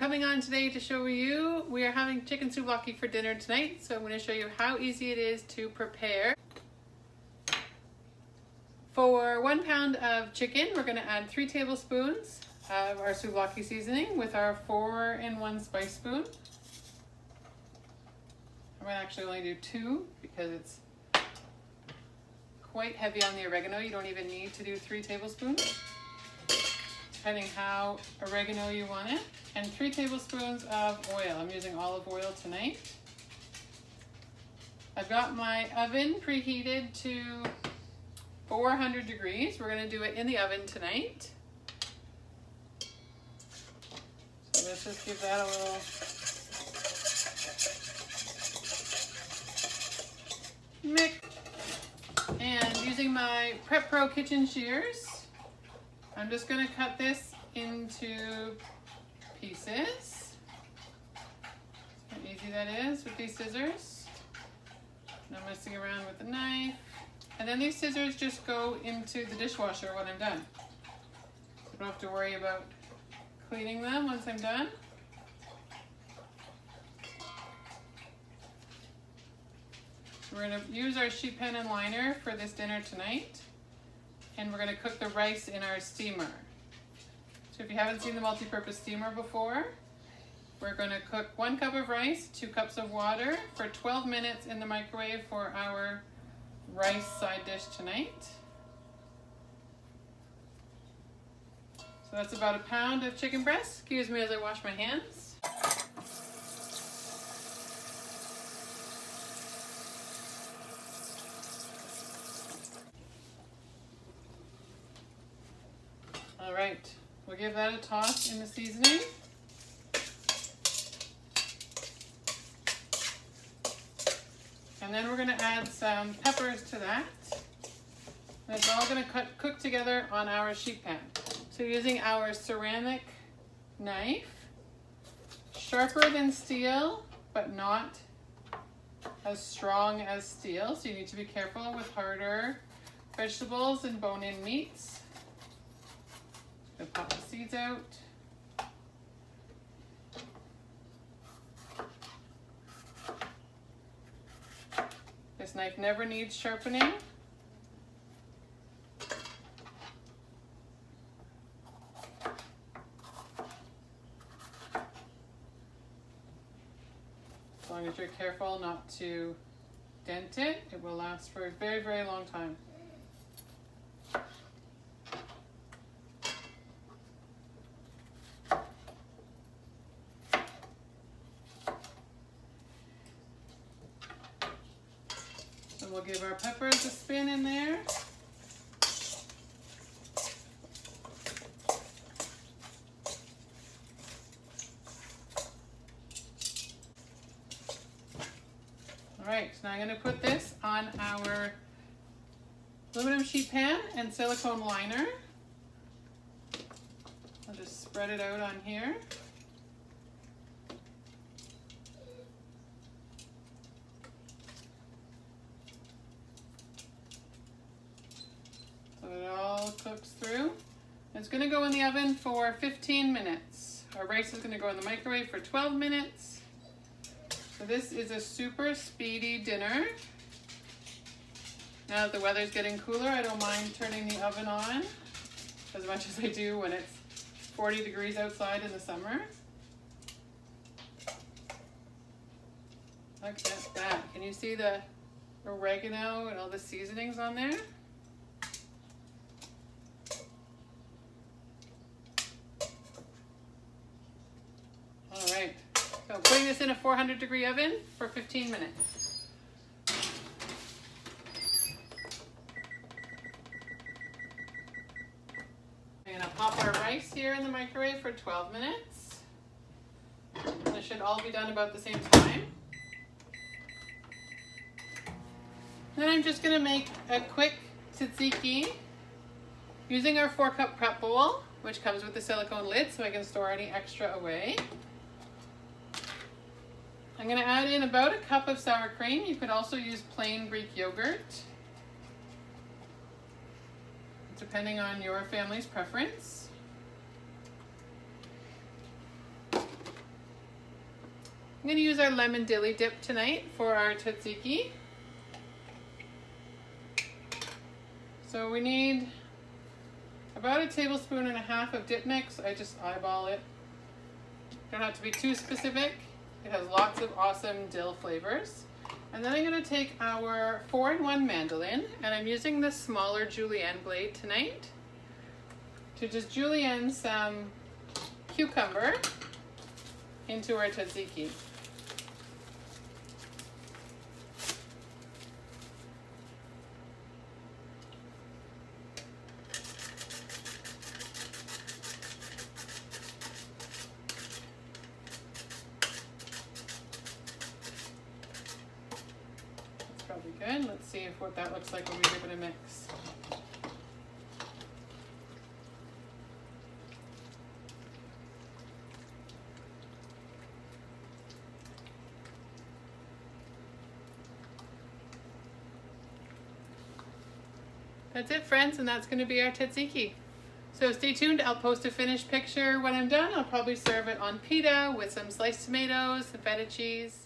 coming on today to show you, we are having chicken souvlaki for dinner tonight, so I'm going to show you how easy it is to prepare. For 1 pound of chicken, we're going to add 3 tablespoons of our souvlaki seasoning with our 4-in-1 spice spoon. I'm going to actually only do 2 because it's quite heavy on the oregano. You don't even need to do 3 tablespoons, depending how oregano you want it. And 3 tablespoons of oil. I'm using olive oil tonight. I've got my oven preheated to 400 degrees. We're going to do it in the oven tonight. So let's just give that a little mix. And using my Prep Pro kitchen shears, I'm just going to cut this into pieces. How easy that is with these scissors. No messing around with the knife. And then these scissors just go into the dishwasher when I'm done. So I don't have to worry about cleaning them once I'm done. We're going to use our sheet pan and liner for this dinner tonight. And we're going to cook the rice in our steamer. So if you haven't seen the multi-purpose steamer before, we're going to cook 1 cup of rice, 2 cups of water for 12 minutes in the microwave for our rice side dish tonight. So that's about 1 pound of chicken breast. Excuse me as I wash my hands. All right, we'll give that a toss in the seasoning. And then we're going to add some peppers to that. And it's all going to cook together on our sheet pan. So using our ceramic knife, sharper than steel, but not as strong as steel. So you need to be careful with harder vegetables and bone-in meats. Gonna pop the seeds out. This knife never needs sharpening. As long as you're careful not to dent it, it will last for a very, very long time. So we'll give our peppers a spin in there. All right, so now I'm going to put this on our aluminum sheet pan and silicone liner. I'll just spread it out on here. So it all cooks through. It's going to go in the oven for 15 minutes. Our rice is going to go in the microwave for 12 minutes. So this is a super speedy dinner. Now that the weather's getting cooler, I don't mind turning the oven on as much as I do when it's 40 degrees outside in the summer. Look at that. Can you see the oregano and all the seasonings on there? All right. So putting this in a 400 degree oven for 15 minutes. I'm going to pop our rice here in the microwave for 12 minutes. This should all be done about the same time. Then I'm just going to make a quick tzatziki using our 4-cup prep bowl, which comes with the silicone lid so I can store any extra away. I'm going to add in about 1 cup of sour cream. You could also use plain Greek yogurt, depending on your family's preference. I'm going to use our lemon dilly dip tonight for our tzatziki. So we need about 1.5 tablespoons of dip mix. I just eyeball it. Don't have to be too specific. It has lots of awesome dill flavors. And then I'm going to take our 4-in-1 mandolin, and I'm using the smaller julienne blade tonight to just julienne some cucumber into our tzatziki. Probably good. Let's see what that looks like when we give it a mix. That's it, friends, and that's going to be our tzatziki. So stay tuned. I'll post a finished picture when I'm done. I'll probably serve it on pita with some sliced tomatoes, some feta cheese.